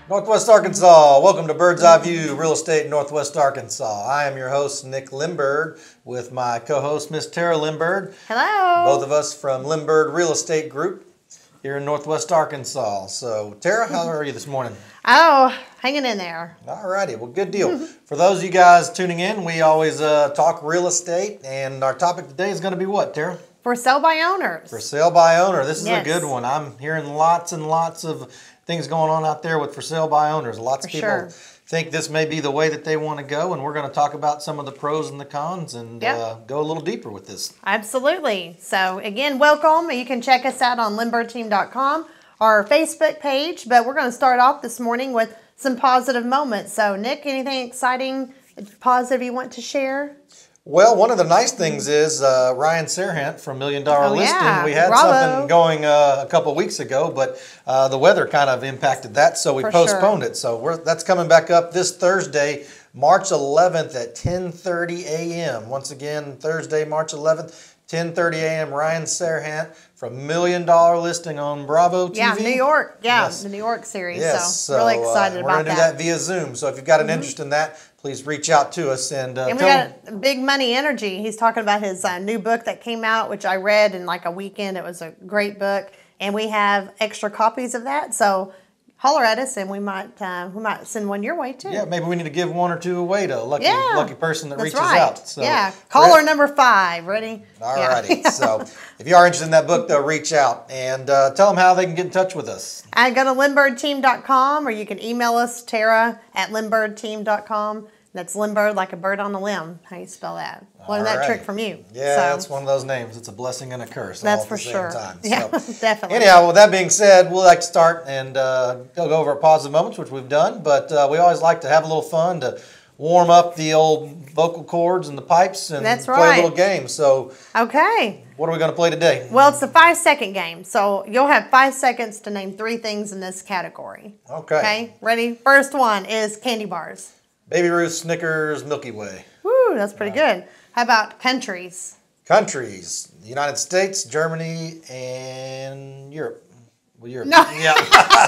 Northwest Arkansas, welcome to Bird's Eye View Real Estate in Northwest Arkansas. I am your host, Nick Limbird, with my co-host, Miss Tara Limbird. Hello. Both of us from Limbird Real Estate Group here in Northwest Arkansas. So, Tara, how are you this morning? Oh, hanging in there. All righty, well, good deal. For those of you guys tuning in, we always talk real estate, and our topic today is going to be what, Tara? For sale by owners. For sale by owner. This is Yes. a good one. I'm hearing lots and lots of things going on out there with for sale by owners. Lots of people think this may be the way that they want to go, and we're going to talk about some of the pros and the cons and go a little deeper with this. Absolutely. So again, welcome. You can check us out on limbirdteam.com, our Facebook page, but we're going to start off this morning with some positive moments. So Nick, anything exciting, positive you want to share? Well, one of the nice things is Ryan Serhant from $1 Million Listing. Yeah. We had Bravo. something going a couple weeks ago, but the weather kind of impacted that, so we postponed it. So that's coming back up this Thursday, March 11th at 10:30 a.m. Once again, Thursday, March 11th, 10:30 a.m. Ryan Serhant from $1 Million Listing on Bravo TV. Yeah, New York. Yeah, Yes. the New York series. Yes, so really excited we're about going to do that via Zoom. So if you've got an interest in that, please reach out to us and we got Big Money Energy. He's talking about his new book that came out, which I read in like a weekend. It was a great book, and we have extra copies of that. So holler at us, and we might send one your way too. Yeah, maybe we need to give one or two away to a lucky person that reaches out. So yeah, caller number 5. Ready? All righty. So if you are interested in that book, though, reach out and tell them how they can get in touch with us. I go to limbirdteam.com, or you can email us, Tara@limbirdteam.com. That's Limbird, like a bird on a limb. How you spell that? Learned that trick from you. Yeah, that's one of those names. It's a blessing and a curse. That's all at for the same sure. Time. Yeah, so, definitely. Anyhow, with that being said, we'll like to start and go over our positive moments, which we've done. But we always like to have a little fun to warm up the old vocal cords and the pipes and play a little game. So, okay. What are we going to play today? Well, it's a 5-second game. So you'll have 5 seconds to name 3 things in this category. Okay. Ready? First one is candy bars. Baby Ruth, Snickers, Milky Way. Woo, that's pretty good. How about countries? Countries: the United States, Germany, and Europe. Well, Europe. No. Yeah.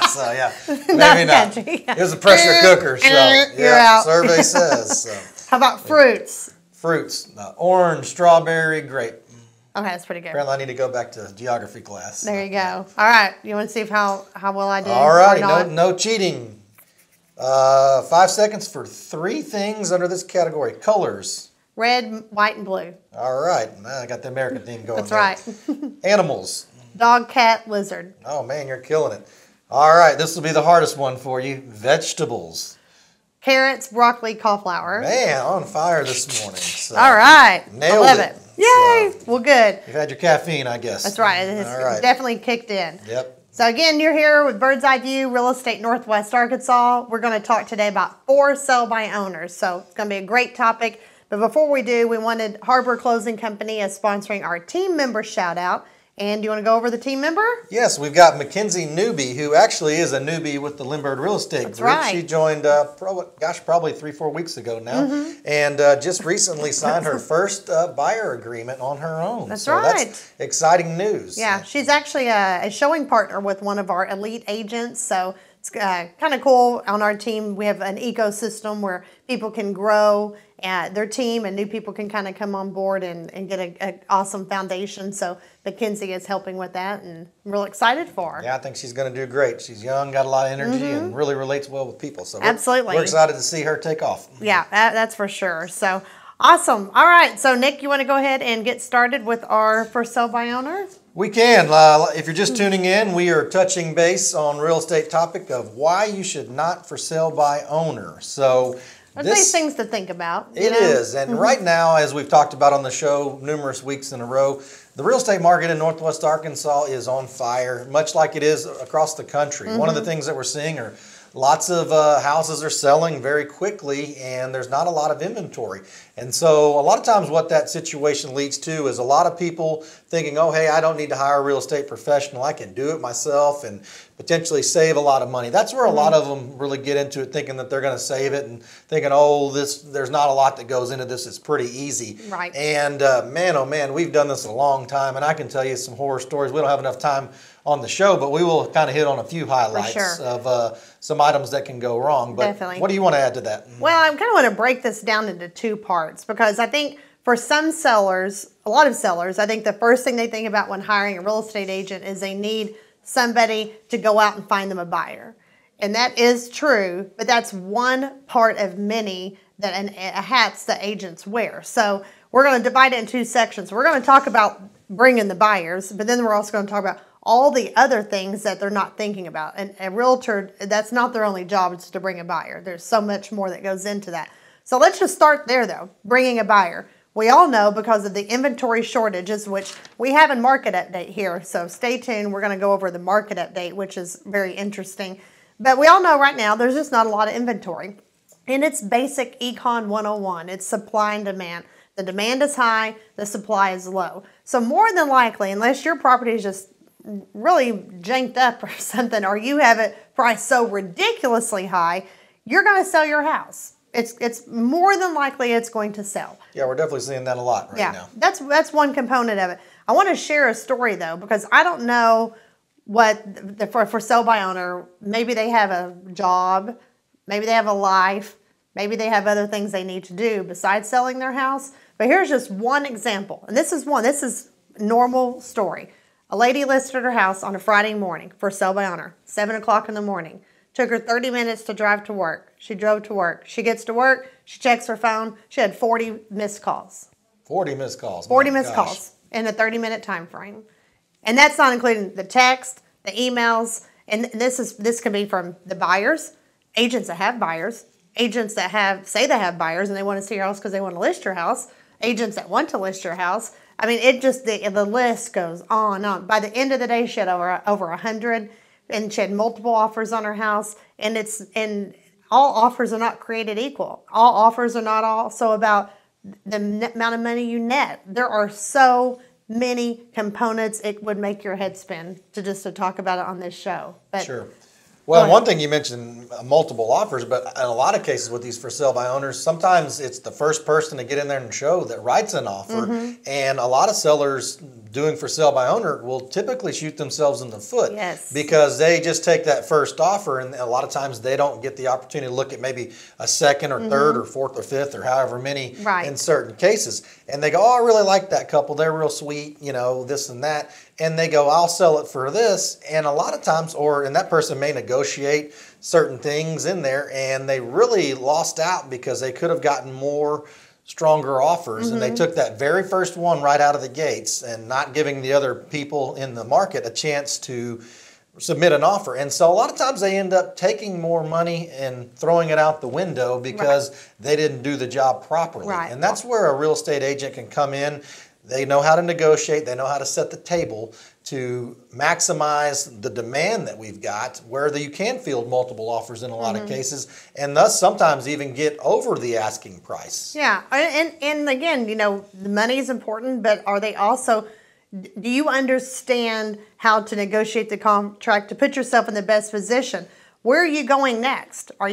So yeah, maybe not. Country. It was a pressure cooker. So You're out. Survey says. So. How about fruits? Fruits: orange, strawberry, grape. Okay, that's pretty good. Apparently, I need to go back to geography class. There you go. All right, you want to see how well I did? All righty, no cheating. 5 seconds for 3 things under this category. Colors: red, white, and blue. All right, I got the American theme going. That's right. Animals: dog, cat, lizard. Oh man, you're killing it. All right, this will be the hardest one for you. Vegetables: carrots, broccoli, cauliflower. Man, on fire this morning. So all right, nailed I love it. Yay! So, well, good. You've had your caffeine, I guess. That's right. It has definitely kicked in. Yep. So again, you're here with Bird's Eye View Real Estate Northwest Arkansas. We're going to talk today about for sale by owners. So it's going to be a great topic. But before we do, we wanted Harbor Closing Company as sponsoring our team member shout out. And do you want to go over the team member? Yes, we've got Mackenzie Newby, who actually is a newbie with the Limbird Real Estate Group. Right. She joined, probably 3-4 weeks ago now, and just recently signed her first buyer agreement on her own. That's so right. That's exciting news. Yeah, she's actually a showing partner with one of our elite agents. So it's kind of cool. On our team, we have an ecosystem where people can grow their team, and new people can kind of come on board and get an awesome foundation. So Mackenzie is helping with that, and I'm real excited for her. Yeah, I think she's going to do great. She's young, got a lot of energy, and really relates well with people. So absolutely, we're excited to see her take off. Yeah, that's for sure. So awesome. All right, so Nick, you want to go ahead and get started with our for sale by owner? We can. If you're just tuning in, we are touching base on real estate topic of why you should not for sale by owner. So there's these things to think about. It is. And right now, as we've talked about on the show numerous weeks in a row, the real estate market in Northwest Arkansas is on fire, much like it is across the country. One of the things that we're seeing are lots of houses are selling very quickly, and there's not a lot of inventory. And so a lot of times what that situation leads to is a lot of people thinking, oh, hey, I don't need to hire a real estate professional. I can do it myself and potentially save a lot of money. That's where a lot of them really get into it, thinking that they're going to save it and thinking, oh, there's not a lot that goes into this. It's pretty easy. Right. And man, oh man, we've done this a long time, and I can tell you some horror stories. We don't have enough time on the show, but we will kind of hit on a few highlights sure. of some items that can go wrong. But Definitely. what do you want to add to that? Well, I kind of want to break this down into two parts because I think for some sellers, a lot of sellers, I think the first thing they think about when hiring a real estate agent is they need somebody to go out and find them a buyer. And that is true, but that's one part of many that hats that agents wear. So we're going to divide it in two sections. We're going to talk about bringing the buyers, but then we're also going to talk about all the other things that they're not thinking about. And a realtor, that's not their only job, it's to bring a buyer. There's so much more that goes into that. So let's just start there though, bringing a buyer. We all know because of the inventory shortages, which we have a market update here. So stay tuned. We're going to go over the market update, which is very interesting. But we all know right now there's just not a lot of inventory. And it's basic Econ 101. It's supply and demand. The demand is high, the supply is low. So more than likely, unless your property is just really janked up or something, or you have it priced so ridiculously high, you're going to sell your house. It's more than likely it's going to sell. Yeah, we're definitely seeing that a lot right now. That's one component of it. I want to share a story though, because I don't know what for sell by owner, maybe they have a job, maybe they have a life, maybe they have other things they need to do besides selling their house. But here's just one example. And this is a normal story. A lady listed her house on a Friday morning for sell by owner, 7 o'clock in the morning. Took her 30 minutes to drive to work. She drove to work. She gets to work. She checks her phone. She had 40 missed calls. 40 missed calls. 40 missed calls in a 30-minute time frame. And that's not including the text, the emails, and this can be from the buyers, agents that have buyers, agents that say they have buyers and they want to see your house because they want to list your house, agents that want to list your house. I mean, it just the list goes on and on. By the end of the day, she had over 100. And she had multiple offers on her house, and all offers are not created equal. All offers are not also about the amount of money you net. There are so many components, it would make your head spin to talk about it on this show. But sure. Well, one thing you mentioned, multiple offers, but in a lot of cases with these for sale by owners, sometimes it's the first person to get in there and show that writes an offer. And a lot of sellers doing for sale by owner will typically shoot themselves in the foot. Yes. Because they just take that first offer, and a lot of times they don't get the opportunity to look at maybe a second or third or fourth or fifth or however many in certain cases. And they go, oh, I really like that couple. They're real sweet, this and that. And they go, I'll sell it for this. And a lot of times, and that person may negotiate certain things in there, and they really lost out because they could have gotten more stronger offers. And they took that very first one right out of the gates and not giving the other people in the market a chance to submit an offer. And so a lot of times they end up taking more money and throwing it out the window because they didn't do the job properly. Right. And that's where a real estate agent can come in. They know how to negotiate. They know how to set the table to maximize the demand that we've got, where you can field multiple offers in a lot of cases, and thus sometimes even get over the asking price. Yeah, and again, the money is important, but are they also, do you understand how to negotiate the contract to put yourself in the best position? Where are you going next? Do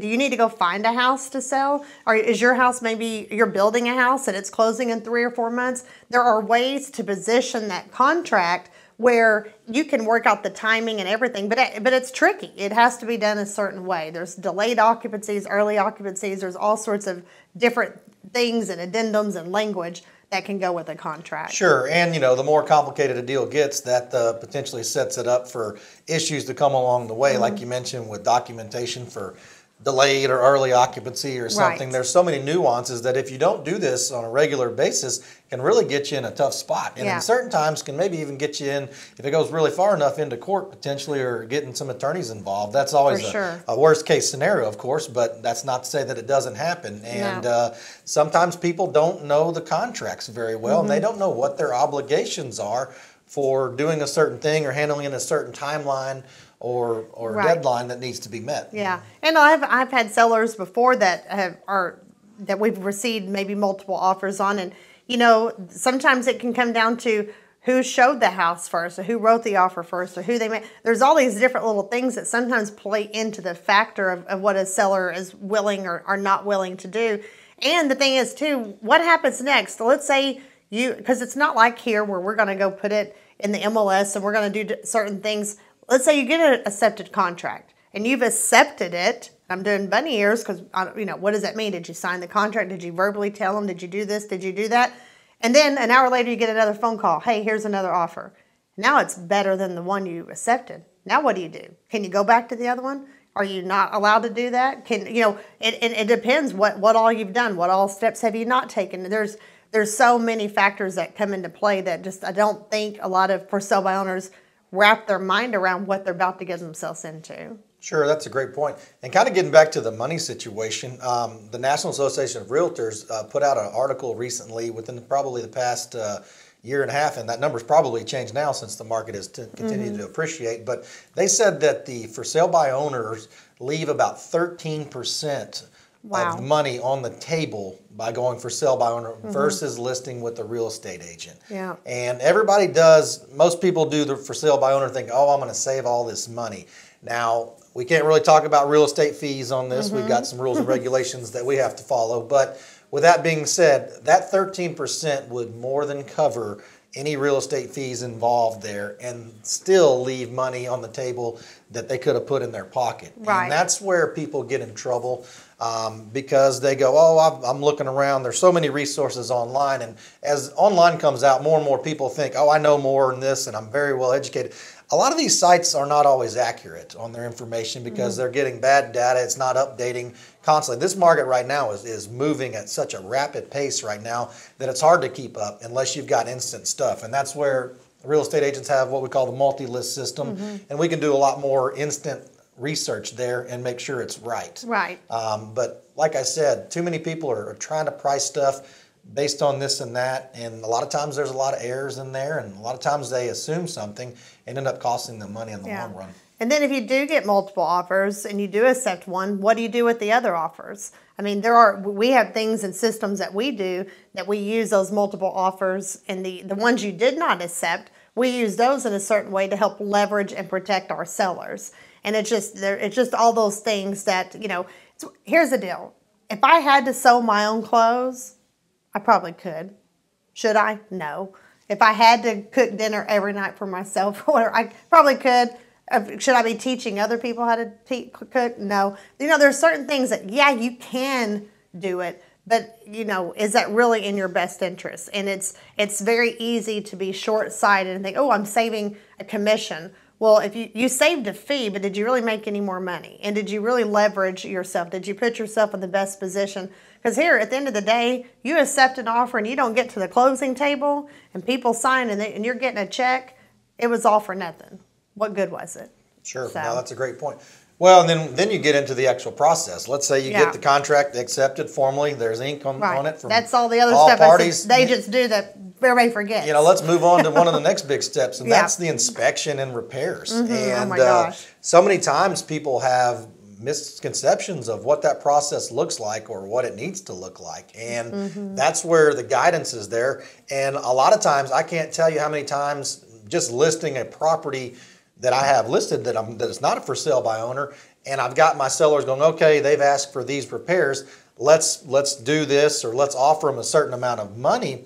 you need to go find a house to sell? Or is your house, maybe you're building a house and it's closing in 3 or 4 months? There are ways to position that contract where you can work out the timing and everything, but it's tricky. It has to be done a certain way. There's delayed occupancies, early occupancies. There's all sorts of different things and addendums and language that can go with a contract. Sure, and the more complicated a deal gets, that potentially sets it up for issues to come along the way, like you mentioned with documentation for delayed or early occupancy or something. There's so many nuances that if you don't do this on a regular basis, can really get you in a tough spot. And in certain times can maybe even get you in, if it goes really far enough, into court potentially, or getting some attorneys involved. That's always a worst case scenario, of course, but that's not to say that it doesn't happen. And sometimes people don't know the contracts very well, and they don't know what their obligations are for doing a certain thing or handling in a certain timeline or deadline that needs to be met. Yeah, and I've had sellers before that that we've received maybe multiple offers on, and sometimes it can come down to who showed the house first, or who wrote the offer first, or who they made. There's all these different little things that sometimes play into the factor of what a seller is willing or not willing to do. And the thing is too, what happens next? Let's say because it's not like here where we're going to go put it in the MLS and we're going to do certain things. Let's say you get an accepted contract and you've accepted it. I'm doing bunny ears because, what does that mean? Did you sign the contract? Did you verbally tell them? Did you do this? Did you do that? And then an hour later, you get another phone call. Hey, here's another offer. Now it's better than the one you accepted. Now what do? Can you go back to the other one? Are you not allowed to do that? It depends what all you've done. What all steps have you not taken? There's so many factors that come into play that just I don't think a lot of for sale by owners wrap their mind around what they're about to get themselves into. Sure, that's a great point. And kind of getting back to the money situation, the National Association of Realtors put out an article recently within probably the past year and a half, and that number's probably changed now since the market has continued to appreciate. But they said that the for sale by owners leave about 13% of money on the table by going for sale by owner versus listing with a real estate agent. Yeah. And everybody does, most people do the for sale by owner think, oh, I'm going to save all this money. Now, we can't really talk about real estate fees on this. We've got some rules and regulations that we have to follow. But with that being said, that 13% would more than cover any real estate fees involved there and still leave money on the table that they could have put in their pocket. Right. And that's where people get in trouble because they go, oh, I'm looking around. There's so many resources online. And as online comes out, more and more people think, oh, I know more than this and I'm very well educated. A lot of these sites are not always accurate on their information because they're getting bad data. It's not updating constantly. This market right now is moving at such a rapid pace right now that it's hard to keep up unless you've got instant stuff. And that's where real estate agents have what we call the multi-list system. And we can do a lot more instant research there and make sure it's right. Right. But like I said, too many people are trying to price stuff based on this and that, and a lot of times there's a lot of errors in there, and a lot of times they assume something and end up costing them money in the long run. And then if you do get multiple offers and you do accept one, what do you do with the other offers? I mean, we have things and systems that we do that we use those multiple offers, and the ones you did not accept, we use those in a certain way to help leverage and protect our sellers. And it's just all those things that, here's the deal. If I had to sew my own clothes, I probably could. Should I? No. If I had to cook dinner every night for myself, I probably could. Should I be teaching other people how to cook? No. There's certain things that, you can do it, but, is that really in your best interest? And it's very easy to be short-sighted and think, oh, I'm saving a commission. Well, if you saved a fee, but did you really make any more money? And did you really leverage yourself? Did you put yourself in the best position? Because here, at the end of the day, you accept an offer and you don't get to the closing table and people sign and you're getting a check, it was all for nothing. What good was it? Sure. So. No, that's a great point. Well, and then you get into the actual process. Let's say you get the contract accepted formally. There's ink on it from that's all the other all stuff parties. They just do that everybody forgets. Let's move on to one of the next big steps, and that's the inspection and repairs. And oh my gosh. So many times people have misconceptions of what that process looks like or what it needs to look like. And that's where the guidance is there. And a lot of times, I can't tell you how many times just listing a property that I have listed that is not for sale by owner, and I've got my sellers going, okay, they've asked for these repairs, let's do this, or let's offer them a certain amount of money.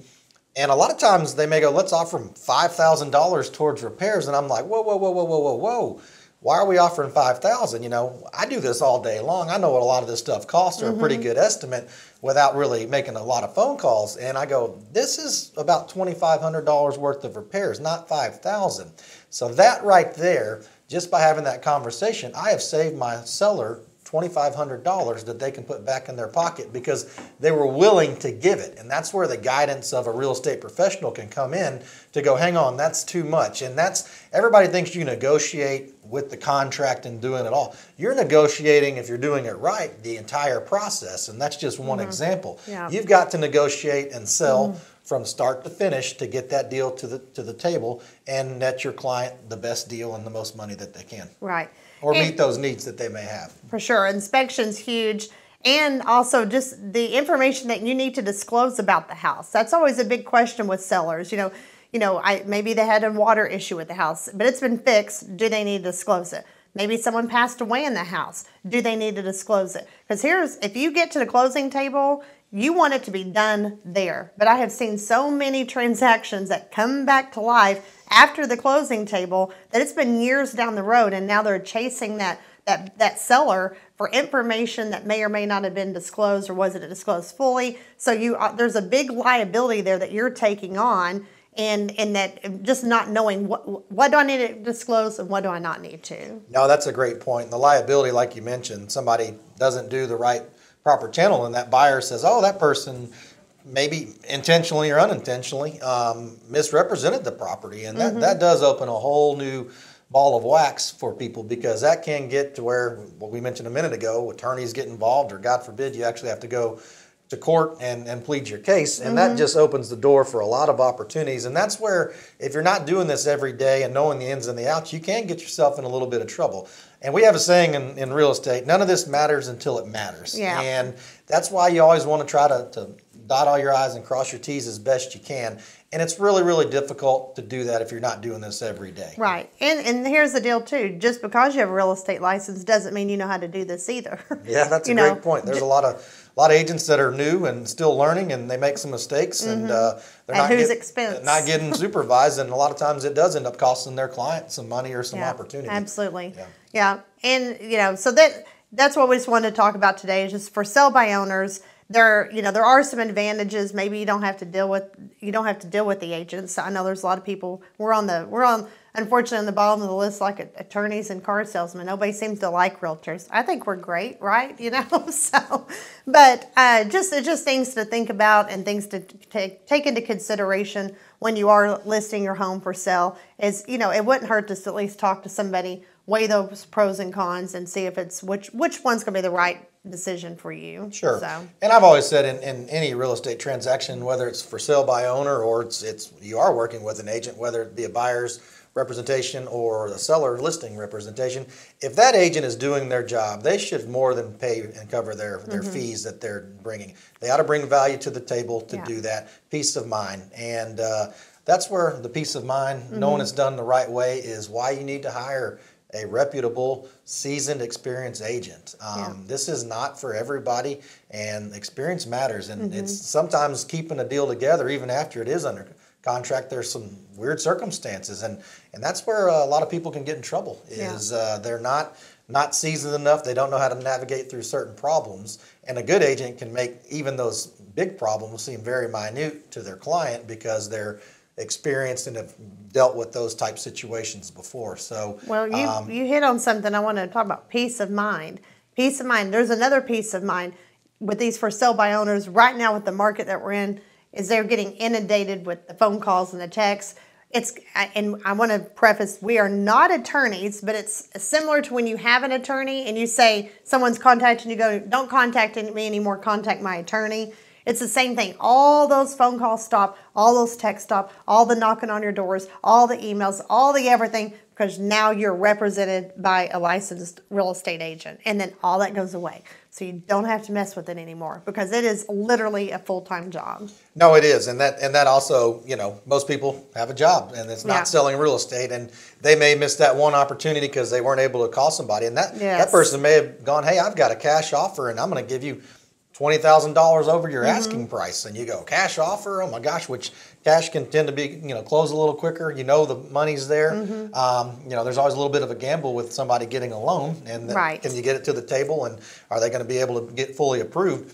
And a lot of times they may go, let's offer them $5,000 towards repairs, and I'm like, whoa. Why are we offering $5,000? I do this all day long. I know what a lot of this stuff costs, or a pretty good estimate, without really making a lot of phone calls. And I go, this is about $2,500 worth of repairs, not $5,000. So that right there, just by having that conversation, I have saved my seller $2,500 that they can put back in their pocket because they were willing to give it. And that's where the guidance of a real estate professional can come in to go, hang on, that's too much. And everybody thinks you negotiate with the contract and doing it all. You're negotiating, if you're doing it right, the entire process. And that's just one example. Yeah. You've got to negotiate and sell from start to finish to get that deal to the table and net your client the best deal and the most money that they can. Right. Or meet those needs that they may have. For sure. Inspection's huge. And also just the information that you need to disclose about the house. That's always a big question with sellers. Maybe they had a water issue with the house, but it's been fixed. Do they need to disclose it? Maybe someone passed away in the house. Do they need to disclose it? Because if you get to the closing table, you want it to be done there. But I have seen so many transactions that come back to life after the closing table that it's been years down the road, and now they're chasing that seller for information that may or may not have been disclosed, or wasn't disclosed fully. So there's a big liability there that you're taking on, and that just not knowing what do I need to disclose and what do I not need to. No, that's a great point. And the liability, like you mentioned, somebody doesn't do the right proper channel, and that buyer says, oh, that person maybe intentionally or unintentionally misrepresented the property, and that does open a whole new ball of wax for people, because that can get to where, what we mentioned a minute ago, attorneys get involved, or God forbid you actually have to go to court and plead your case, and that just opens the door for a lot of opportunities. And that's where, if you're not doing this every day and knowing the ins and the outs, you can get yourself in a little bit of trouble. And we have a saying in real estate, none of this matters until it matters. Yeah. And that's why you always want to try to dot all your I's and cross your T's as best you can. And it's really, really difficult to do that if you're not doing this every day. Right. And here's the deal, too. Just because you have a real estate license doesn't mean you know how to do this either. Yeah, that's a great point. There's a lot of agents that are new and still learning, and they make some mistakes, and they're at whose expense? Not getting supervised, and a lot of times it does end up costing their client some money or some opportunity. Absolutely. Yeah. And so that's what we just wanted to talk about today, is just for sell by owners. There are some advantages. Maybe you don't have to deal with the agents. I know there's a lot of people. We're unfortunately on the bottom of the list, like attorneys and car salesmen. Nobody seems to like realtors. I think we're great, right? But just things to think about, and things to take into consideration when you are listing your home for sale. Is it wouldn't hurt to at least talk to somebody, weigh those pros and cons, and see if it's which one's going to be the right decision for you. Sure. So. And I've always said in any real estate transaction, whether it's for sale by owner or it's you are working with an agent, whether it be a buyer's representation or the seller listing representation, if that agent is doing their job, they should more than pay and cover their fees that they're bringing. They ought to bring value to the table to do that. Peace of mind. And that's where the peace of mind, knowing it's done the right way, is why you need to hire a reputable, seasoned, experienced agent. This is not for everybody, and experience matters. And it's sometimes keeping a deal together, even after it is under contract. There's some weird circumstances, and that's where a lot of people can get in trouble. They're not seasoned enough. They don't know how to navigate through certain problems. And a good agent can make even those big problems seem very minute to their client, because they're experienced and have dealt with those type situations before. So, well, you hit on something I want to talk about: peace of mind. Peace of mind. There's another peace of mind with these for sale by owners right now with the market that we're in, is they're getting inundated with the phone calls and the texts. And I want to preface, we are not attorneys, but it's similar to when you have an attorney and you say someone's contacting you, go, don't contact me anymore, contact my attorney. It's the same thing. All those phone calls stop, all those texts stop, all the knocking on your doors, all the emails, all the everything, because now you're represented by a licensed real estate agent. And then all that goes away. So you don't have to mess with it anymore, because it is literally a full-time job. No, it is. And that also, most people have a job, and it's not selling real estate, and they may miss that one opportunity because they weren't able to call somebody. And that person may have gone, hey, I've got a cash offer, and I'm going to give you $20,000 over your asking price. And you go, cash offer? Oh my gosh, which cash can tend to be, close a little quicker. The money's there. There's always a little bit of a gamble with somebody getting a loan, and can you get it to the table, and are they going to be able to get fully approved?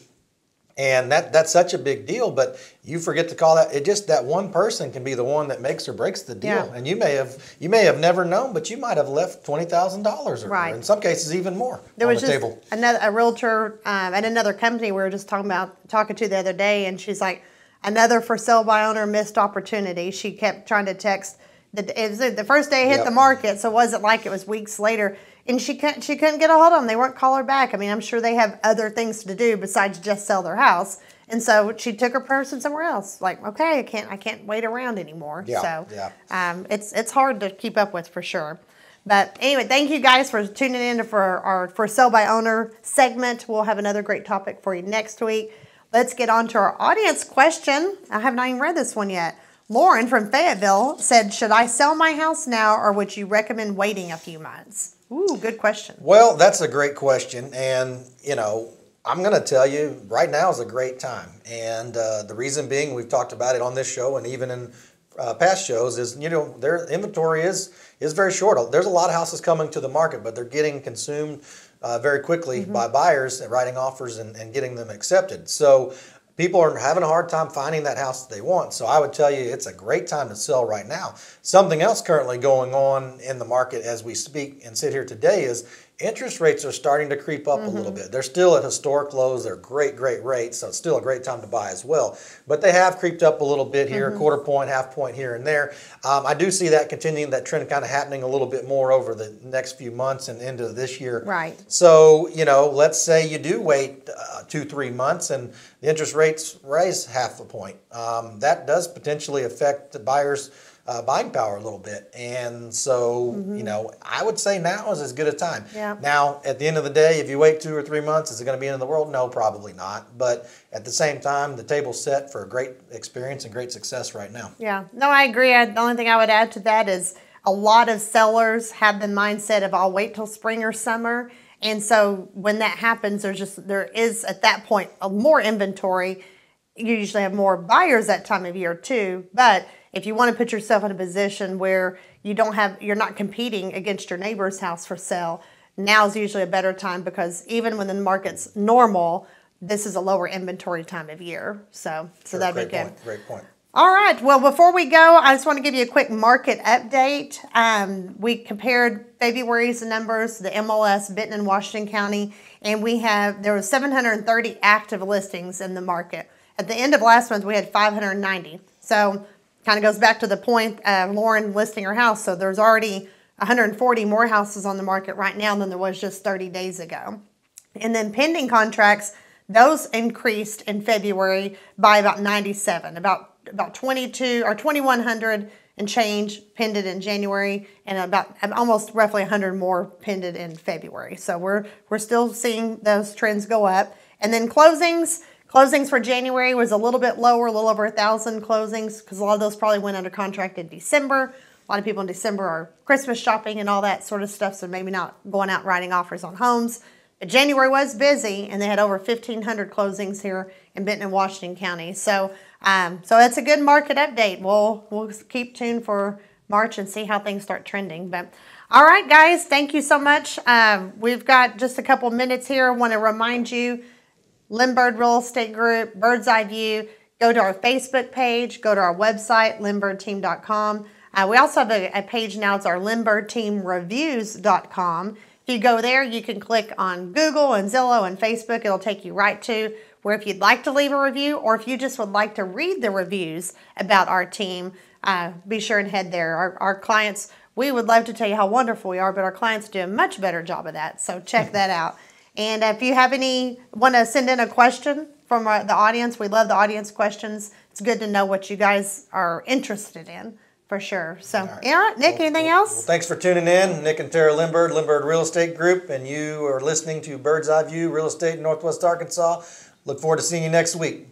And that's such a big deal, but you forget to call that. That one person can be the one that makes or breaks the deal. And you may have never known, but you might have left $20,000 or in some cases even more there on was the just table. A realtor at another company we were just talking to the other day, and she's like, another for sale by owner missed opportunity. She kept trying to text. It was the first day it hit the market, so it wasn't like it was weeks later. And she couldn't get a hold of them. They wouldn't call her back. I mean, I'm sure they have other things to do besides just sell their house. And so she took her person somewhere else. Like, okay, I can't wait around anymore. It's hard to keep up with, for sure. But anyway, thank you guys for tuning in for our for sale by owner segment. We'll have another great topic for you next week. Let's get on to our audience question. I have not even read this one yet. Lauren from Fayetteville said, should I sell my house now, or would you recommend waiting a few months? Ooh, good question. Well, that's a great question. And, I'm going to tell you, right now is a great time. And the reason being, we've talked about it on this show and even in past shows is, their inventory is very short. There's a lot of houses coming to the market, but they're getting consumed very quickly by buyers and writing offers and getting them accepted. So people are having a hard time finding that house that they want. So I would tell you it's a great time to sell right now. Something else currently going on in the market as we speak and sit here today is interest rates are starting to creep up a little bit. They're still at historic lows. They're great rates, so it's still a great time to buy as well. But they have creeped up a little bit here, a quarter point, half point here and there. I do see that continuing, that trend kind of happening a little bit more over the next few months and into this year. Right. So, let's say you do wait 2-3 months and the interest rates rise half a point. That does potentially affect the buyers' buying power a little bit. And so, I would say now is as good a time. Yeah. Now, at the end of the day, if you wait 2 or 3 months, is it going to be in the world? No, probably not. But at the same time, the table's set for a great experience and great success right now. Yeah. No, I agree. The only thing I would add to that is a lot of sellers have the mindset of I'll wait till spring or summer. And so when that happens, there is at that point more inventory. You usually have more buyers that time of year too. But if you want to put yourself in a position where you're not competing against your neighbor's house for sale, now is usually a better time, because even when the market's normal, this is a lower inventory time of year. So that'd be good. Great point. All right. Well, before we go, I just want to give you a quick market update. We compared February's numbers to the MLS, Benton and Washington County, and there were 730 active listings in the market. At the end of last month, we had 590. So kind of goes back to the point of Lauren listing her house. So there's already 140 more houses on the market right now than there was just 30 days ago. And then pending contracts, those increased in February by about 97, about 22 or 2,100 and change pended in January, and about almost roughly 100 more pended in February. So we're still seeing those trends go up. And then closings for January was a little bit lower, a little over 1,000 closings, because a lot of those probably went under contract in December. A lot of people in December are Christmas shopping and all that sort of stuff, so maybe not going out writing offers on homes. But January was busy, and they had over 1,500 closings here in Benton and Washington County. So it's a good market update. We'll keep tuned for March and see how things start trending. But all right, guys, thank you so much. We've got just a couple minutes here. I want to remind you, Limbird Real Estate Group, Bird's Eye View. Go to our Facebook page. Go to our website, limbirdteam.com. We also have a page now. It's our limbbirdteamreviews.com. If you go there, you can click on Google and Zillow and Facebook. It'll take you right to where if you'd like to leave a review, or if you just would like to read the reviews about our team, be sure and head there. Our clients, we would love to tell you how wonderful we are, but our clients do a much better job of that. So check that out. And if you want to send in a question from the audience, we love the audience questions. It's good to know what you guys are interested in, for sure. So, all right. Nick, anything else? Well, thanks for tuning in. Nick and Tara Limbird, Limbird Real Estate Group, and you are listening to Bird's Eye View Real Estate in Northwest Arkansas. Look forward to seeing you next week.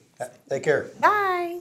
Take care. Bye.